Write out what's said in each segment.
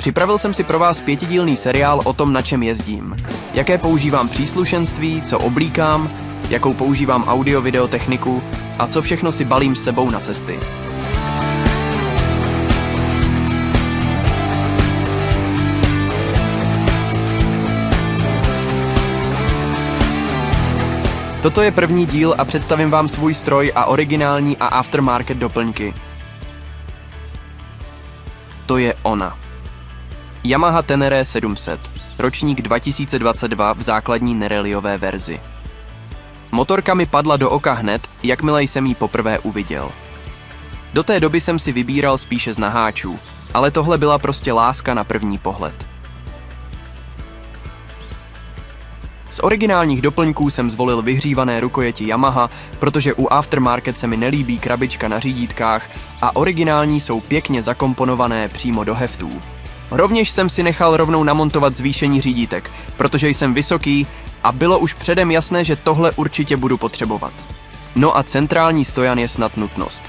Připravil jsem si pro vás 5dílný seriál o tom, na čem jezdím. Jaké používám příslušenství, co oblíkám, jakou používám audio-video techniku a co všechno si balím s sebou na cesty. Toto je první díl a představím vám svůj stroj a originální a aftermarket doplňky. To je ona. Yamaha Tenere 700, ročník 2022 v základní nereliové verzi. Motorka mi padla do oka hned, jakmile jsem ji poprvé uviděl. Do té doby jsem si vybíral spíše z naháčů, ale tohle byla prostě láska na první pohled. Z originálních doplňků jsem zvolil vyhřívané rukojeti Yamaha, protože u aftermarket se mi nelíbí krabička na řídítkách a originální jsou pěkně zakomponované přímo do heftů. Rovněž jsem si nechal rovnou namontovat zvýšení řídítek, protože jsem vysoký a bylo už předem jasné, že tohle určitě budu potřebovat. No a centrální stojan je snad nutnost.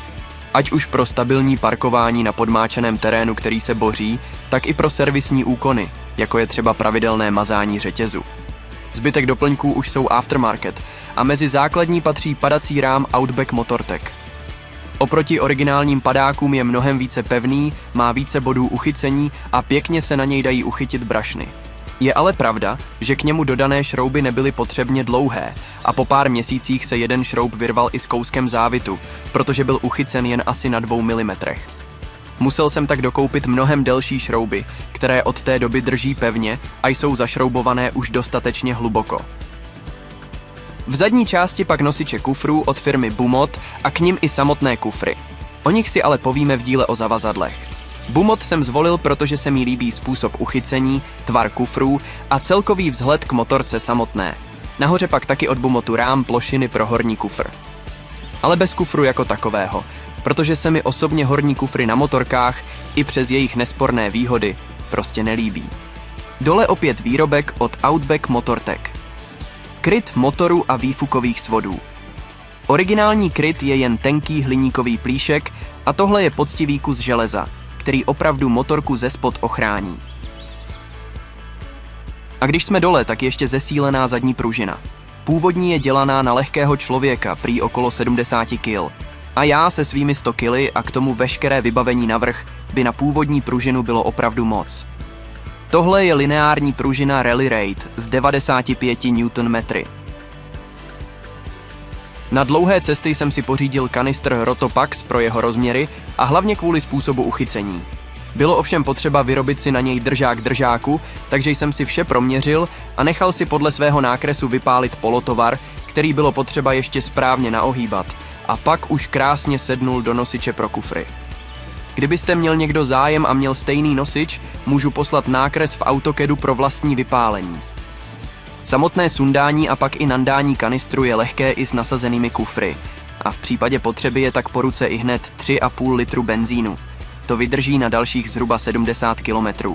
Ať už pro stabilní parkování na podmáčeném terénu, který se boří, tak i pro servisní úkony, jako je třeba pravidelné mazání řetězu. Zbytek doplňků už jsou aftermarket a mezi základní patří padací rám Outback Motortech. Oproti originálním padákům je mnohem více pevný, má více bodů uchycení a pěkně se na něj dají uchytit brašny. Je ale pravda, že k němu dodané šrouby nebyly potřebně dlouhé a po pár měsících se jeden šroub vyrval i s kouskem závitu, protože byl uchycen jen asi na 2 mm. Musel jsem tak dokoupit mnohem delší šrouby, které od té doby drží pevně a jsou zašroubované už dostatečně hluboko. V zadní části pak nosiče kufrů od firmy Bumot a k nim i samotné kufry. O nich si ale povíme v díle o zavazadlech. Bumot jsem zvolil, protože se mi líbí způsob uchycení, tvar kufrů a celkový vzhled k motorce samotné. Nahoře pak taky od Bumotu rám plošiny pro horní kufr. Ale bez kufru jako takového, protože se mi osobně horní kufry na motorkách i přes jejich nesporné výhody prostě nelíbí. Dole opět výrobek od Outback Motortech. Kryt motoru a výfukových svodů. Originální kryt je jen tenký hliníkový plíšek a tohle je poctivý kus železa, který opravdu motorku zespod ochrání. A když jsme dole, tak ještě zesílená zadní pružina. Původní je dělaná na lehkého člověka, prý okolo 70 kg. A já se svými 100 kg a k tomu veškeré vybavení navrch by na původní pružinu bylo opravdu moc. Tohle je lineární pružina Rally Raid z 95 Nm. Na dlouhé cesty jsem si pořídil kanistr Rotopax pro jeho rozměry a hlavně kvůli způsobu uchycení. Bylo ovšem potřeba vyrobit si na něj držák držáku, takže jsem si vše proměřil a nechal si podle svého nákresu vypálit polotovar, který bylo potřeba ještě správně naohýbat, a pak už krásně sednul do nosiče pro kufry. Kdybyste měl někdo zájem a měl stejný nosič, můžu poslat nákres v AutoCADu pro vlastní vypálení. Samotné sundání a pak i nandání kanistru je lehké i s nasazenými kufry a v případě potřeby je tak po ruce i hned 3,5 litru benzínu. To vydrží na dalších zhruba 70 km.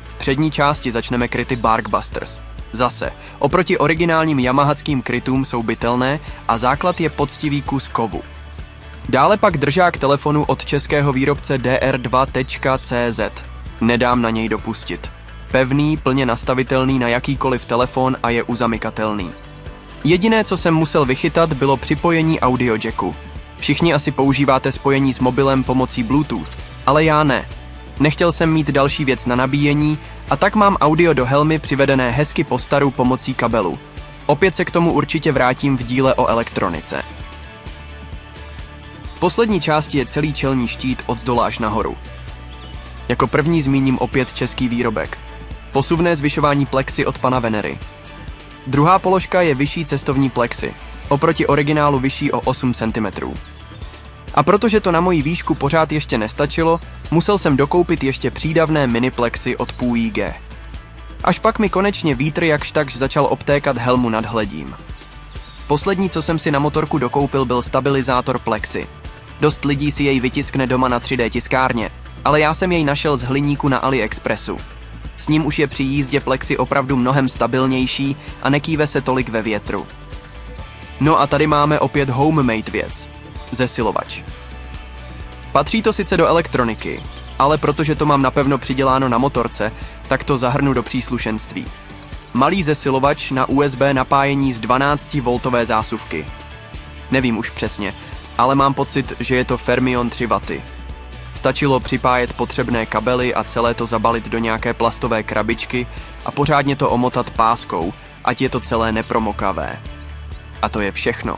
V přední části začneme kryty Barkbusters. Zase, oproti originálním yamahackým krytům jsou bytelné a základ je poctivý kus kovu. Dále pak držák telefonu od českého výrobce dr2.cz. Nedám na něj dopustit. Pevný, plně nastavitelný na jakýkoliv telefon a je uzamykatelný. Jediné, co jsem musel vychytat, bylo připojení audio jacku. Všichni asi používáte spojení s mobilem pomocí Bluetooth, ale já ne. Nechtěl jsem mít další věc na nabíjení A tak mám audio do helmy přivedené hezky po staru pomocí kabelu. Opět se k tomu určitě vrátím v díle o elektronice. Poslední části je celý čelní štít od zdola až nahoru. Jako první zmíním opět český výrobek. Posuvné zvyšování plexy od pana Venery. Druhá položka je vyšší cestovní plexy, oproti originálu vyšší o 8 cm. A protože to na moji výšku pořád ještě nestačilo, musel jsem dokoupit ještě přídavné miniplexy od PUIG. Až pak mi konečně vítr jakž takž začal obtékat helmu nad hledím. Poslední, co jsem si na motorku dokoupil, byl stabilizátor plexy. Dost lidí si jej vytiskne doma na 3D tiskárně, ale já jsem jej našel z hliníku na AliExpressu. S ním už je při jízdě plexy opravdu mnohem stabilnější a nekýve se tolik ve větru. No a tady máme opět homemade věc. Zesilovač. Patří to sice do elektroniky, ale protože to mám napevno přiděláno na motorce, tak to zahrnu do příslušenství. Malý zesilovač na USB napájení z 12V zásuvky. Nevím už přesně, ale mám pocit, že je to Fermion 3W. Stačilo připájet potřebné kabely a celé to zabalit do nějaké plastové krabičky a pořádně to omotat páskou, ať je to celé nepromokavé. A to je všechno.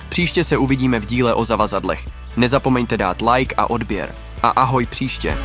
Příště se uvidíme v díle o zavazadlech. Nezapomeňte dát like a odběr. A ahoj příště.